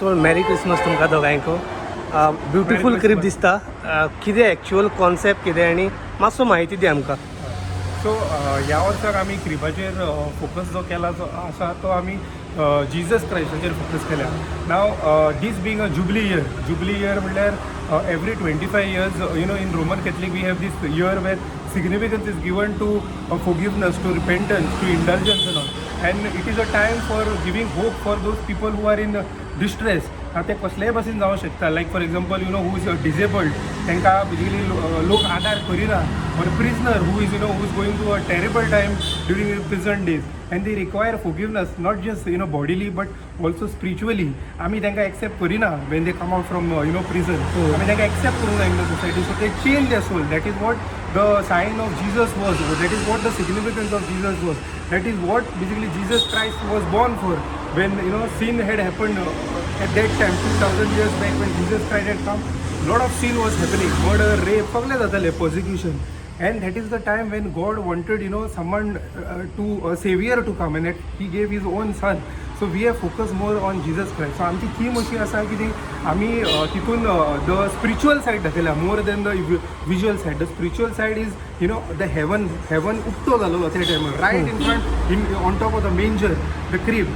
First of all Mary Christmas तुमकां दोगांयको. Beautiful creep दिसता. कितें एक्चुअल कॉन्सेप्ट कितें आनी मातसो म्हायती दी आमकां. सो ह्या वर्साक आमी क्रिपाचेर फोकस जो केला जो आसा तो आमी जिजस क्रायस्टाचेर फोकस केल्या. नाव दीस बींग अ जुबली इयर म्हणल्यार every 25 years in Roman Catholic we have this year where significance is given to forgiveness, to repentance, to indulgence and all. And it is a time for giving hope for those people who are in distress. ते कसलेय भाशेन जावं शकता. Like for example who is disabled तांकां basically लोक आदार करिना. और prisoner who is who is going through a terrible time during his prison days, and they require forgiveness, not just bodily but also spiritually. आमी तांकां accept Kareena when they come out from prison. आमी तांकां accept करूंक जाय in the society, so they change their soul. That is what the sign of Jesus was. That is what the significance of Jesus was. That is what basically Jesus Christ was born for. When sin had happened at that time 2000 years back, when Jesus Christ had come, lot of sin was happening, murder, rape, सगळे जाताले, persecution. And that is the time when God wanted someone to a savior to come, and that he gave his own son. So we have focused more on Jesus Christ. So आमची theme अशी आसा की आमी तितून the spiritual side दाखयला more than the visual side. The spiritual side is the heaven उक्तो जालोलो त्या टायमार, right in front on top of the manger, the crib.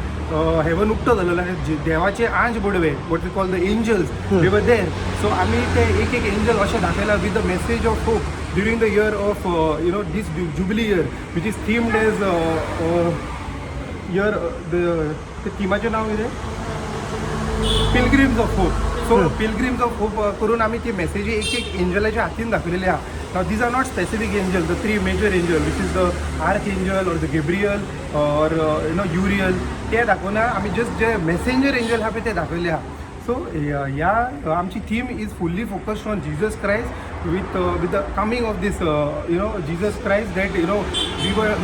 हेवन उक्तो जालोलो आनी देवाचे आंज बडवे, what we call the angels, they were there. So आमी ते एक एंजल अशें दाखयला with the message of hope during the year of this jubilee year, which is themed as year the theemaचे नाव कितें, pilgrims of hope. So pilgrims of hope करून आमी ती मेसेजी एक एंजलाच्या हातीन दाखयलेली आहा. Now these are not specific angels, the three major angels, which is the archangel or the Gabriel or Uriel, ते दाखोवना. आमी just जे मेसेंजर एंजल आहा पळय ते दाखयले आहा. So ह्या आमची theme is fully focused on Jesus Christ with the coming of this Jesus Christ, that we were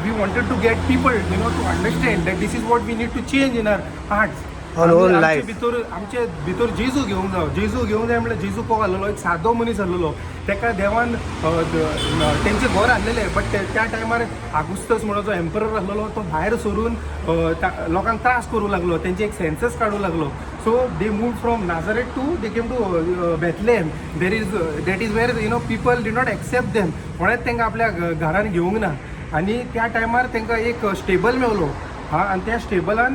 we wanted to get people to understand that this is what we need to change in our hearts. आमचे भितर जेजू घेवंक जाय म्हणल्यार जेजू कोण आसलेलो, एक सादो मनीस आसलेलो. ताका देवान तेंचे घर हाडलेले, बट त्या टायमार आगुस्तस म्हणून जो एम्परर आसलेलो तो भायर सरून लोकांक त्रास करूं लागलो, तेंचे एक सेन्सस काडूं लागलो. So they move from Nazareth to they came to Bethlehem. That is where people did not accept them, म्हणून तांकां आपल्या घरान घेवंक ना. आनी त्या टायमार तांकां एक स्टेबल मेवलो. आनी त्या स्टेबलान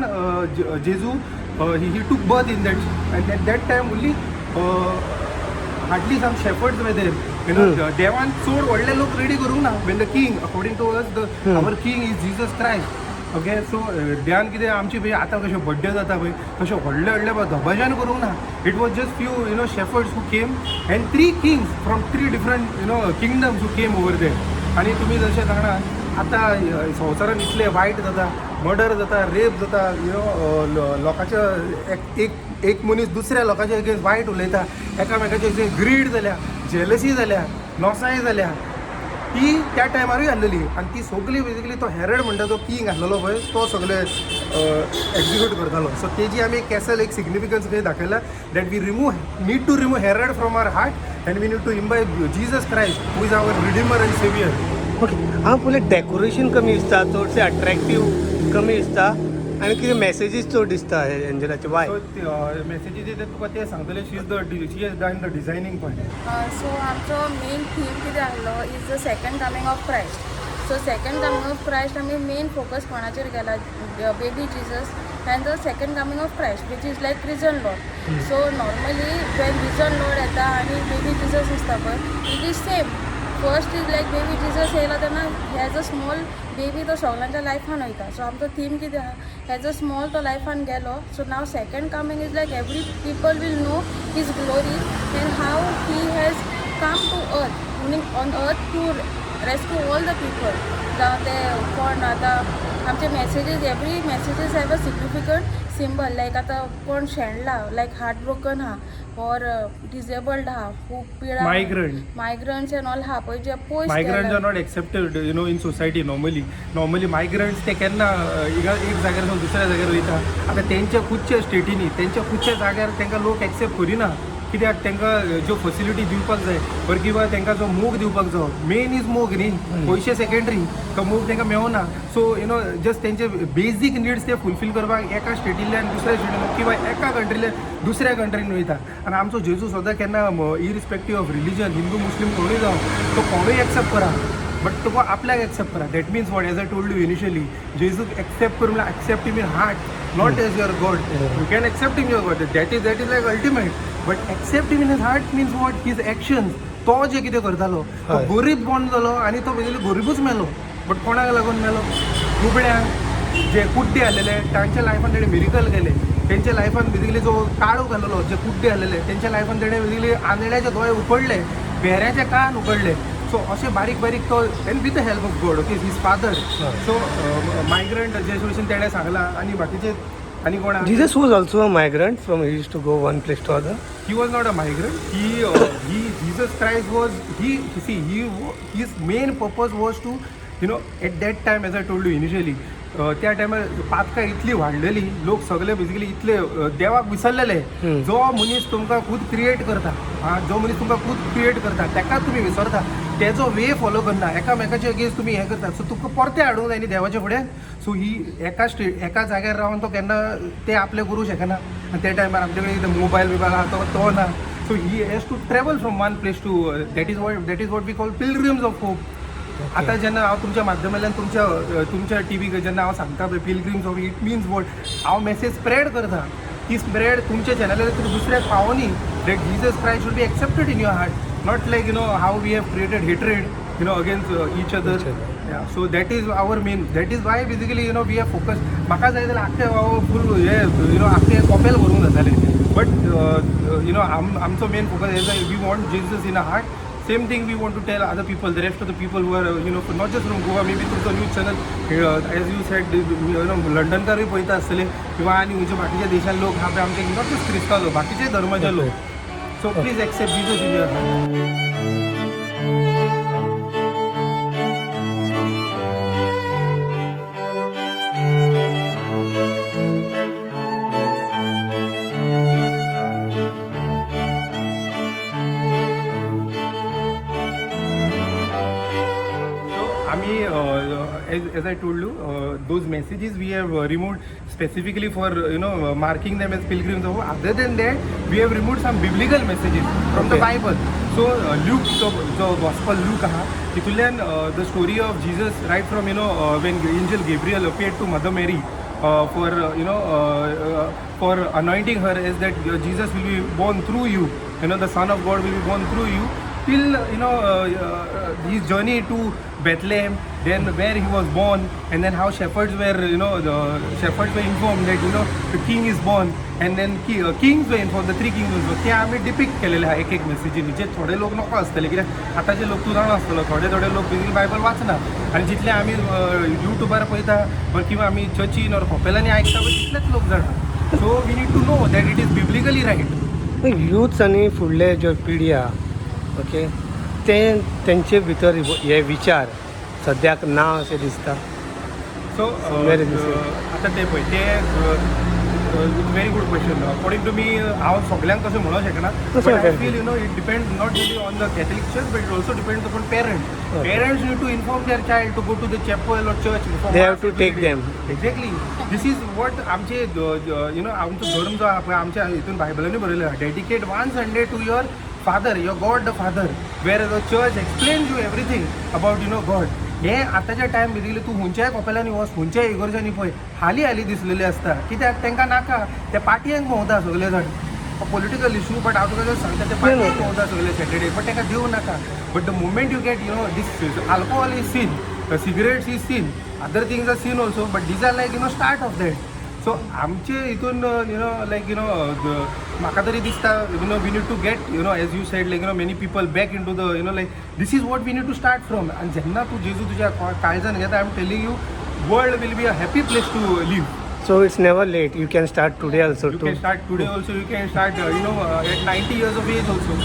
जेजू he took birth in that, and at that time only hardly some shepherds were there. देवान चड व्हडले लोक रेडी करूंक ना. when the king, according to us, our king is Jesus Christ. Okay. So देवान कितें आमची पळय आतां कशें बड्डे जाता पळय तशें व्हडले धबाजान करूंक ना. It was just few shepherd's who came, end 3 kings from 3 different kingdoms who came over there. आनी तुमी जशें जाणा आतां संवसारान इतलें वायट जाता, मर्डर जाता, रेप जाता, लोकांच्या एक मनीस दुसऱ्या लोकांच्या अगेन्स्ट वायट उलयता, एकामेकाचे ग्रीड जाल्या, जेलसी जाल्या, नोसाय जाल्या, ती त्या टायमारूय आसलेली. आनी ती सगळी बेजिकली तो हेरड म्हणटा तो किंग आसलेलो पळय तो सगळे एक्झिक्यूट करतालो. सो तेजी आमी एक कॅसल एक सिग्निफिकन्स खंय दाखयला, that we need to remove hatred from our heart, and we need to imbibe Jesus Christ who is our redeemer and saviour. Okay. हांव पयलें डेकोरेशन कमी दिसता, चडशें अट्रॅक्टीव कमी दिसता, आनी कितें मेसेजीस चड दिसता एंजलाचे. वाय मेसेजीस येता तुका ते सांगतले. She is done the designing point. So आमचो मेन थीम कितें आहलो is the second coming of Christ. So second coming of Christ आमी मेन फोकस कोणाचेर केला, baby Jesus and the second coming of Christ which is like risen Lord. So normally when risen Lord येता आनी baby Jesus आसता पळय it is same. First is like baby Jesus येयला तेन्ना has a small baby तो सगळ्यांच्या लायफान वयता. सो आमचो थीम कितें आहा, हेज अ स्मॉल तो लायफान गेलो. So now second coming is like every people will know his glory and how he has come to earth, meaning on earth to rescue all the people. जावं ते कोण आतां आमचे messages, every messages have a significant symbol. Like आतां कोण शेणला, लायक heart broken आहा, और disabled आहा, खूब पिळा, मायग्रंट्स एंड ऑल आहा पळय जे पयस. Migrants are not accepted in society. Normally migrants ते केन्ना एक जाग्यार सावन दुसऱ्या जाग्यार वयता. आतां तेंच्या खुदच्या स्टेटीनी, तेंच्या खुदच्या जाग्यार तांकां लोक एक्सेप्ट करिना. कित्याक तांकां ज्यो फॅसिलिटी दिवपाक जाय बरं किंवा तांकां जो मोग दिवपाक जाय मेन इज मोग न्ही पयशे सेकंडरी तो मोग तांकां मेळना सो जस्ट तेंचे बेजीक निड्स ते फुलफील करपाक एका स्टेटींतल्यान दुसऱ्या स्टेटीन किंवा एका कंट्रींतल्यान दुसऱ्या कंट्रीन वयता आनी आमचो जेजू सुद्दां केन्ना इरिस्पेक्टीव ऑफ रिलीजन हिंदू मुस्लीम कोणूय जावं तो कोणूय एक्सेप्ट करा बट तुका आपल्याक एक्सेप्ट करा that means what as I told you initially जेजूक एक्सेप्ट कर म्हळ्यार accept in heart not as your God you can accept in your God that is like ultimate but accept in his heart means what his actions तो जे कितें करतालो तो गरीब born जालो आनी तो बेजिकली गरीबूच मेलो बट कोणाक लागून मेलो गुबड्यांक जे कुड्डे आसलेले तांच्या लायफान तेणें मिरिकल केले तेंच्या लायफान बेजिकली जो काळोख आसलेलो जे कुड्डे आसलेले तेंच्या लायफान तेणें बेजिकली आंधळ्याचे दोळे उकडले बेऱ्याचे कान उकडले सो अशें बारीक बारीक तो and with the help of God okay his father so migrant जे भशेन तेणें सांगलां आनी बाकीचे आनी कोण Jesus was also a migrant from he used to go one place to other. He was not a migrant. Jesus Christ was his main purpose was to at that time as I told you initially त्या टायमार पातकां इतली वाडलेली लोक सगळे basically इतले देवाक विसरलेले जो मनीस तुमकां खूद क्रिएट करता जो मनीस तुमकां खूद क्रिएट करता तेकाच तुमी विसरता तेजो वे फॉलो करना एकामेकाचे अगेन्स्ट तुमी हें करता सो तुमकां परते हाडूंक जाय न्ही देवाचे फुडें सो ही एका जाग्यार रावन तो केन्ना ते आपले करूं शकना आनी त्या टायमार आमचे कडेन मोबायल बिबायल आहा तो ना so he has to travel from one place to that is what we call pilgrims of hope आता जेन्ना हांव तुमच्या माध्यमांतल्यान तुमच्या टीव्हीक जेन्ना हांव सांगता पळय pilgrims of it means what हांव मेसेज स्प्रेड करता ती स्प्रेड तुमच्या चॅनलार तुमी दुसऱ्याक पावोनी that Jesus Christ should be accepted in your heart not like how we have created hatred against each other so that is our main that is why basically we have focus म्हाका जाय जाल्यार आख्खे हांव फूल हे आख्खे कॉपेल भरूंक जाताले but आमचो मेन फोकस हे we want Jesus in a heart same thing we want to tell other people, the rest of the people who are not just from Goa, maybe through the news channel as you said London का पळयता आसतले किंवा आनी खंयच्या बाकीच्या देशांत लोक हा पळय आमचे नॉट जस्ट क्रिस्तांव लोक बाकीचे धर्माचे लोक so please accept Jesus in your heart as I told you, those messages we have removed specifically for marking them as pilgrims. Other than that, we have removed some biblical messages from the Bible. So Luke, the Gospel Luke, तितूंतल्यान the story of Jesus right from when angel Gabriel appeared to Mother Mary for anointing her, is that Jesus will be born through you. The Son of God will be born through you. Till his journey to Bethlehem, then where he was born, and then how shepherds were the shepherds were informed that the king is born, and then kings were informed, the three kings ते आम्ही depict केलेले आहे एक मेसेजीनी जे थोडे लोक नको आसतले कित्याक आतांचे लोक तूं जाणा आसतलो थोडे लोक बेजिकली बायबल वाचना आनी जितले आमी युट्यूबार पळयता किंवा आमी चर्चीन ऑर कॉपेलांनी आयकता पळय तितलेच लोक जाणा so we need to know that it is biblically right youth आनी फुडले ज्यो पिढी आहा ओके तेंचे भितर हे विचार सद्याक ना अशें दिसता सो आतां ते पळय ते very good question according to me हांव सगळ्यांक तशें म्हणूंक शकना but I feel it depends not only on the Catholic church but it also depends upon parents need to inform their child to go to the chapel or church they have to take them exactly this is what आमचे आमचो धर्म जो आहा पळय आमच्या हितून बायबलांनी बरयलें आहा dedicate one Sunday to your Father, your God the Father, where the church explains you everything about God. हे आतांच्या टायम बेजिकली तूं खंयच्याय कॉपेलांनी वच खंयच्याय इगर्जांनी पळय हाली दिसलेले आसता कित्याक तांकां नाका ते पाटयेंक भोंवता सगळे जाण पॉलिटिकल इशू बट हांव तुका जस्ट सांगता ते पाटयेंक भोंवता सगळे सॅटर्डे बट तांकां दिवं नाका but the moment you get this alcohol is seen cigarettes is seen other things are seen also but these are like start of that so आमचे हितून लायक म्हाका तरी दिसता we need to get as you said like many people back in to the like this is what we need to start from आनी जेन्ना तूं जेजू तुज्या काळजान घेता I am telling you world will be a happy place to live so it's never late you can start today also you can start today also you can start at 90 years of age also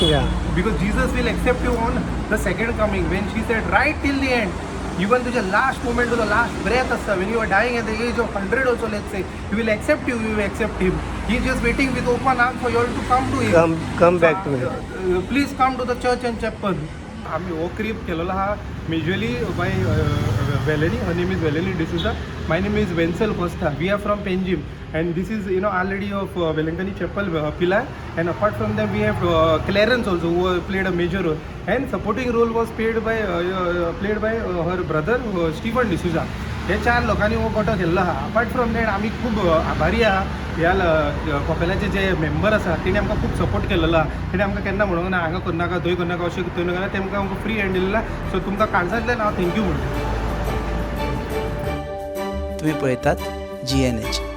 because Jesus will accept you on the second coming when she said right till the end even to the last moment to the last breath when you are dying at the age of 100 also let's say he will accept you, you will accept him. He is just waiting with open arms for you all to come to him. Come back to him. Please come to the church and chapel. आम्ही हो crib केलेला हा majorly by Velany. Her name is Velany D'Souza. My name is Wencel Costa. We are from Panjim and this is Our Lady of Velankani Chapel Pillar, and apart from them we have Clarence also who played a major role, and supporting role was played by her brother Stephen D'Souza. हे 4 लोकांनी हो गट केल्लो आहा. Apart from that आमी खूब आभारी आहा ह्या कॉपेलाचे जे मेंबर आसा तेणी आमकां खूब सपोर्ट केलेलो आहा. तेणी आमकां केन्ना म्हणूंक ना हांगा करनाका थंय करनाका अशें थंय नाका. तेमकां आमकां फ्री हँड दिलेला. सो तुमकां काणसांतल्यान हांव थँक्यू म्हणटा. तुम्ही पळयतात GNH.